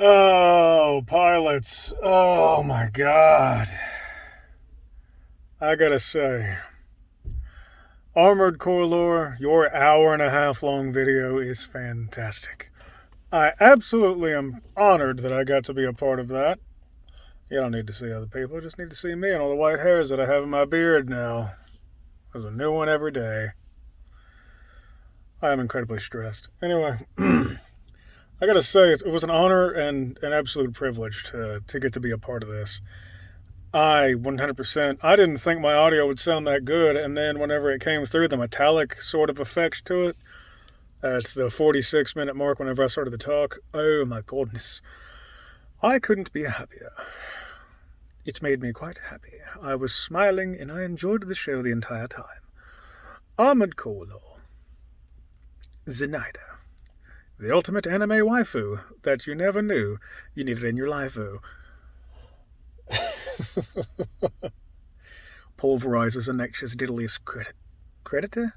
Oh, pilots. Oh my god. I gotta say, Armored Core Lore, your hour and a half long video is fantastic. I absolutely am honored that I got to be a part of that. You don't need to see other people, you just need to see me and all the white hairs that I have in my beard now. There's a new one every day. I am incredibly stressed. Anyway, I gotta say, it was an honor and an absolute privilege to get to be a part of this. I 100%. I didn't think my audio would sound that good, and then whenever it came through, the metallic sort of effect to it at the 46-minute mark, whenever I started to talk, oh my goodness, I couldn't be happier. It made me quite happy. I was smiling, and I enjoyed the show the entire time. Armored Core Lore, Zenaida, the ultimate anime waifu that you never knew you needed in your life. Pulverizes a nature's deadliest predator.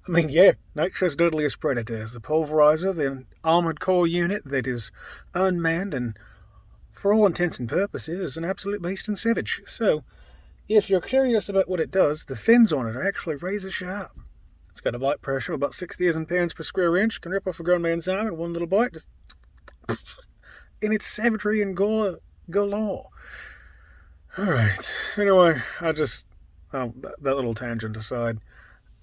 I mean, yeah, nature's deadliest predator is the pulverizer, the armored core unit that is unmanned and, for all intents and purposes, is an absolute beast and savage. So, if you're curious about what it does, the fins on it are actually razor sharp. It's got a bite pressure of about 6,000 pounds per square inch, can rip off a grown man's arm in one little bite, just in its savagery and gore galore. Alright, anyway, that little tangent aside,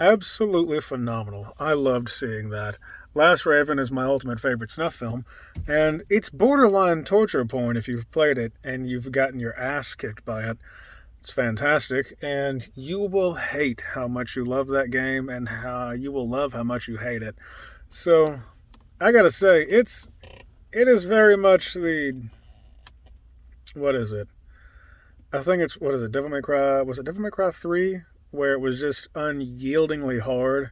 absolutely phenomenal. I loved seeing that. Last Raven is my ultimate favorite snuff film, and it's borderline torture porn if you've played it and you've gotten your ass kicked by it. It's fantastic, and you will hate how much you love that game and how you will love how much you hate it. So, I gotta say, it is very much what is it? I think it's, what is it, Devil May Cry, was it Devil May Cry 3? Where it was just unyieldingly hard,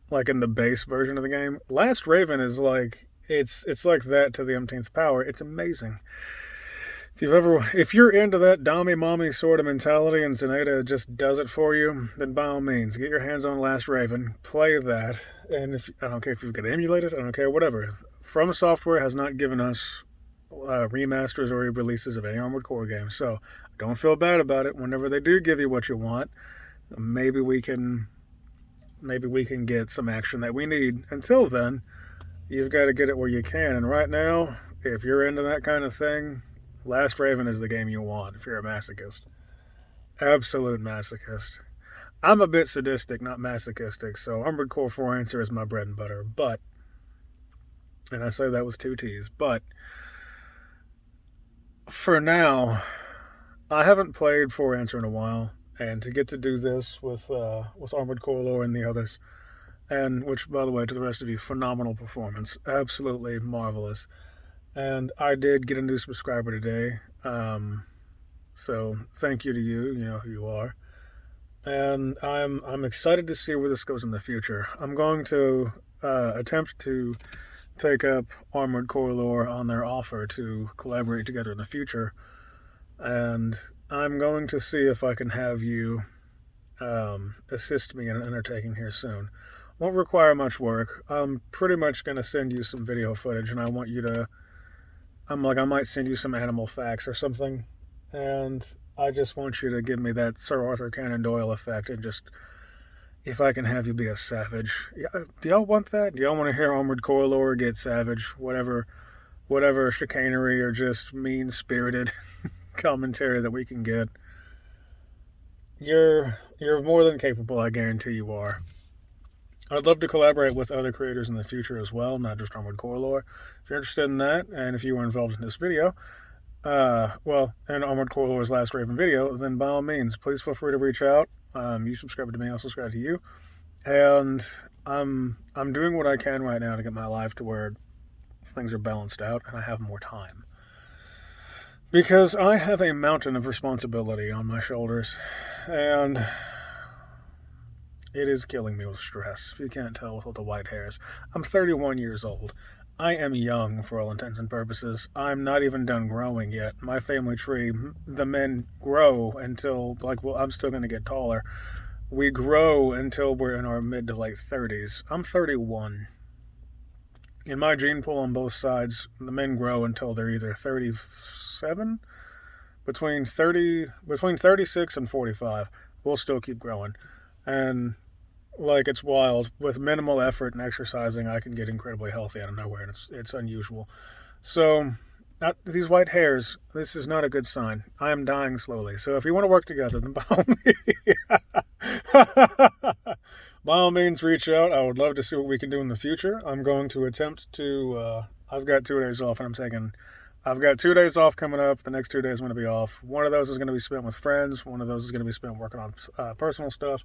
like in the base version of the game. Last Raven is like, it's like that to the umpteenth power. It's amazing. If you're into that dommy mommy sort of mentality and Zenaida just does it for you, then by all means, get your hands on Last Raven, play that, and I don't care if you've got to emulate it, I don't care, whatever. From Software has not given us remasters or releases of any Armored Core game, so don't feel bad about it. Whenever they do give you what you want, maybe we can get some action that we need. Until then, you've got to get it where you can. And right now, if you're into that kind of thing, Last Raven is the game you want if you're a masochist. Absolute masochist. I'm a bit sadistic, not masochistic, so Armored Core 4 Answer is my bread and butter. But, and I say that with two T's, but for now, I haven't played 4 Answer in a while, and to get to do this with Armored Core Lore and the others, and which, by the way, to the rest of you, phenomenal performance, absolutely marvelous. And I did get a new subscriber today, so thank you to you. You know who you are, and I'm excited to see where this goes in the future. I'm going to attempt to take up Armored Core Lore on their offer to collaborate together in the future, and I'm going to see if I can have you assist me in an undertaking here soon. Won't require much work. I'm pretty much going to send you some video footage, and I want you to, I might send you some animal facts or something, and I just want you to give me that Sir Arthur Conan Doyle effect, and just, if I can have you be a savage. Do y'all want that? Do y'all want to hear Armored Core Lore get savage? Whatever chicanery or just mean-spirited commentary that we can get. You're more than capable, I guarantee you are. I'd love to collaborate with other creators in the future as well, not just Armored Core Lore. If you're interested in that, and if you were involved in this video, in Armored Core Lore's Last Raven video, then by all means, please feel free to reach out. You subscribe to me, I'll subscribe to you. And I'm doing what I can right now to get my life to where things are balanced out and I have more time. Because I have a mountain of responsibility on my shoulders, and it is killing me with stress, if you can't tell with all the white hairs. I'm 31 years old. I am young for all intents and purposes. I'm not even done growing yet. My family tree, the men grow until, I'm still going to get taller. We grow until we're in our mid to late 30s. I'm 31. In my gene pool on both sides, the men grow until they're either 37, between 36 and 45. We'll still keep growing. And like it's wild. With minimal effort and exercising, I can get incredibly healthy out of nowhere, and it's unusual. So, these white hairs, this is not a good sign. I am dying slowly. So if you want to work together, then by all means, reach out. I would love to see what we can do in the future. I'm going to attempt to. I've got 2 days off, and I've got 2 days off coming up. The next 2 days I'm going to be off. One of those is going to be spent with friends. One of those is going to be spent working on personal stuff.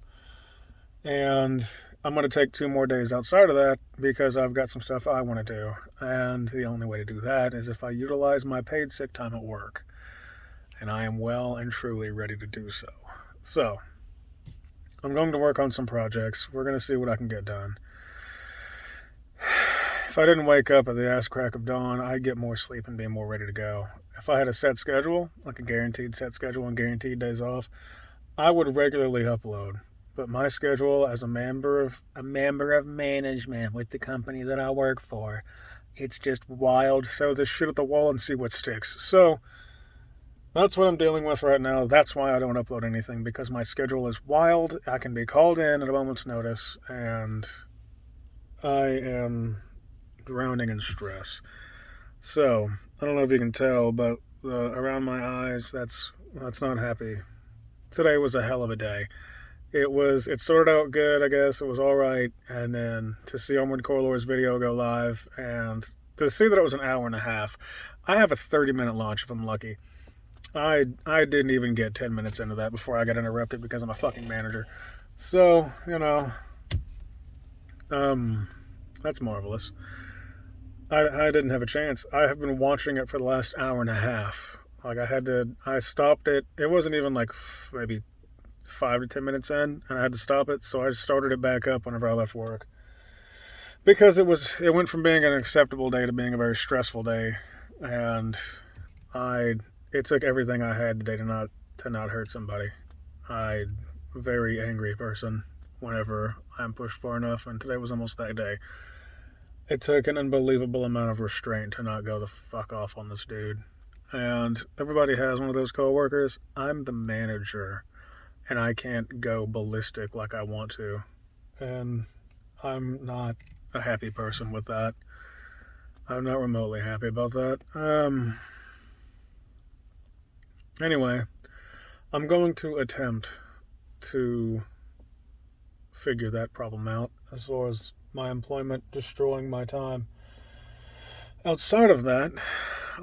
And I'm going to take 2 more days outside of that because I've got some stuff I want to do. And the only way to do that is if I utilize my paid sick time at work. And I am well and truly ready to do so. So, I'm going to work on some projects. We're going to see what I can get done. If I didn't wake up at the ass crack of dawn, I'd get more sleep and be more ready to go. If I had a set schedule, like a guaranteed set schedule and guaranteed days off, I would regularly upload. But my schedule as a member of management with the company that I work for, it's just wild. Throw this shit at the wall and see what sticks. So that's what I'm dealing with right now. That's why I don't upload anything, because my schedule is wild. I can be called in at a moment's notice, and I am drowning in stress. So I don't know if you can tell, but around my eyes, that's not happy. Today was a hell of a day. It started out good, I guess. It was all right. And then to see Armored Core Lore's video go live and to see that it was an hour and a half. I have a 30-minute launch if I'm lucky. I didn't even get 10 minutes into that before I got interrupted because I'm a fucking manager. So, that's marvelous. I didn't have a chance. I have been watching it for the last hour and a half. Like, I stopped it. It wasn't even like maybe 5 to 10 minutes in, and I had to stop it, so I started it back up whenever I left work. Because it went from being an acceptable day to being a very stressful day, and it took everything I had today to not hurt somebody. I'm a very angry person whenever I'm pushed far enough, and today was almost that day. It took an unbelievable amount of restraint to not go the fuck off on this dude. And everybody has one of those coworkers. I'm the manager, and I can't go ballistic like I want to. And I'm not a happy person with that. I'm not remotely happy about that. Anyway, I'm going to attempt to figure that problem out as far as my employment destroying my time. Outside of that,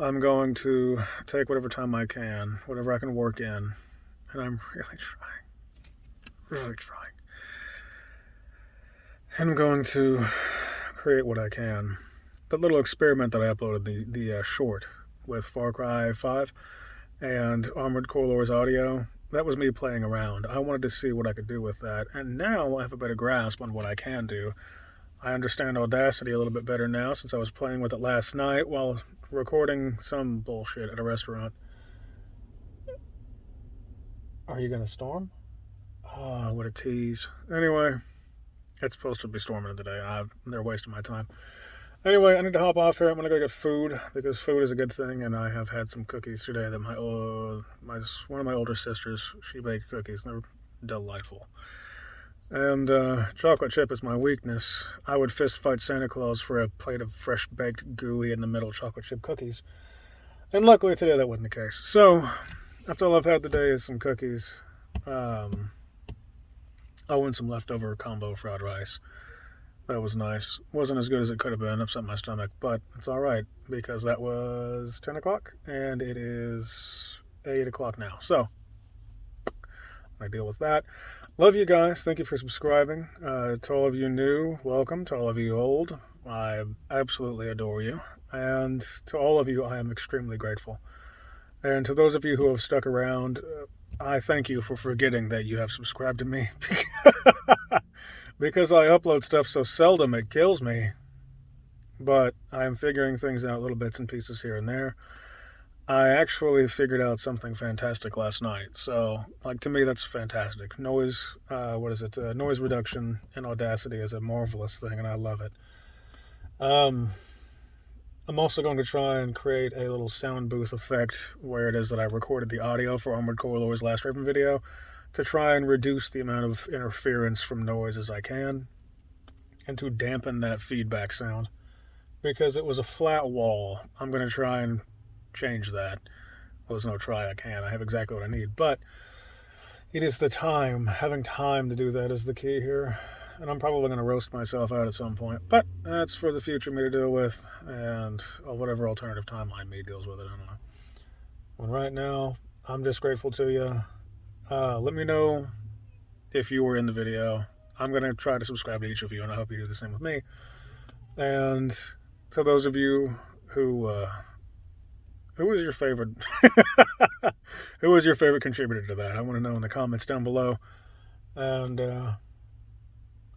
I'm going to take whatever time I can, whatever I can work in, and I'm really trying. And I'm going to create what I can. That little experiment that I uploaded, the short with Far Cry 5 and Armored Core Lore's audio, that was me playing around. I wanted to see what I could do with that, and now I have a better grasp on what I can do. I understand Audacity a little bit better now since I was playing with it last night while recording some bullshit at a restaurant. Are you gonna storm? Oh, what a tease. Anyway, it's supposed to be storming today. They're wasting my time. Anyway, I need to hop off here. I'm gonna go get food because food is a good thing, and I have had some cookies today that one of my older sisters, she baked cookies, and they're delightful. And chocolate chip is my weakness. I would fist fight Santa Claus for a plate of fresh baked gooey in the middle chocolate chip cookies. And luckily today that wasn't the case. So that's all I've had today is some cookies. I won some leftover combo fried rice. That was nice. Wasn't as good as it could have been. Upset my stomach, but it's all right because that was 10 o'clock and it is 8 o'clock now. So I deal with that. Love you guys. Thank you for subscribing. To all of you new, welcome. To all of you old, I absolutely adore you. And to all of you, I am extremely grateful. And to those of you who have stuck around, I thank you for forgetting that you have subscribed to me. Because I upload stuff so seldom, it kills me. But I am figuring things out, little bits and pieces here and there. I actually figured out something fantastic last night. So, to me, that's fantastic. Noise reduction in Audacity is a marvelous thing, and I love it. Um, I'm also going to try and create a little sound booth effect where it is that I recorded the audio for Armored Core Lore's last Raven video to try and reduce the amount of interference from noise as I can and to dampen that feedback sound. Because it was a flat wall, I'm going to try and change that. Well, there's no try, I can. I have exactly what I need. But it is the time. Having time to do that is the key here. And I'm probably going to roast myself out at some point. But that's for the future me to deal with. And whatever alternative timeline me deals with it, I don't know. Well, right now, I'm just grateful to you. Let me know if you were in the video. I'm going to try to subscribe to each of you, and I hope you do the same with me. And to those of you who was your favorite who was your favorite contributor to that? I want to know in the comments down below. And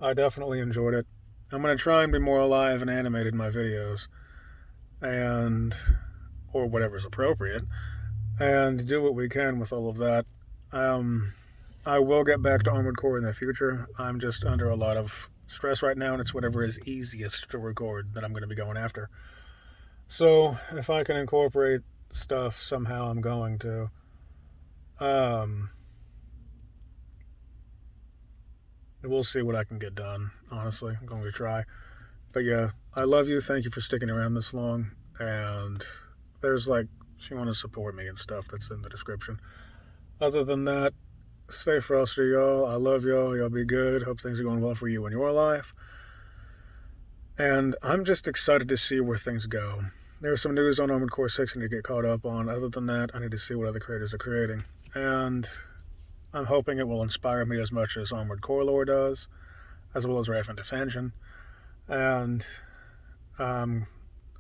I definitely enjoyed it. I'm going to try and be more alive and animated in my videos, and or whatever's appropriate, and do what we can with all of that. I will get back to Armored Core in the future. I'm just under a lot of stress right now, and it's whatever is easiest to record that I'm going to be going after. So if I can incorporate stuff somehow, I'm going to. We'll see what I can get done, honestly. I'm going to try. But yeah, I love you. Thank you for sticking around this long. And there's if you want to support me and stuff, that's in the description. Other than that, stay frosty, y'all. I love y'all. Y'all be good. Hope things are going well for you in your life. And I'm just excited to see where things go. There's some news on Armored Core 6 I need to get caught up on. Other than that, I need to see what other creators are creating. And I'm hoping it will inspire me as much as Armored Core Lore does, as well as Raven Defension. And I'm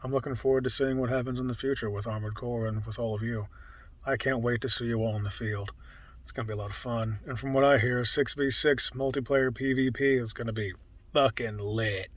looking forward to seeing what happens in the future with Armored Core and with all of you. I can't wait to see you all in the field. It's going to be a lot of fun. And from what I hear, 6v6 multiplayer PvP is going to be fucking lit.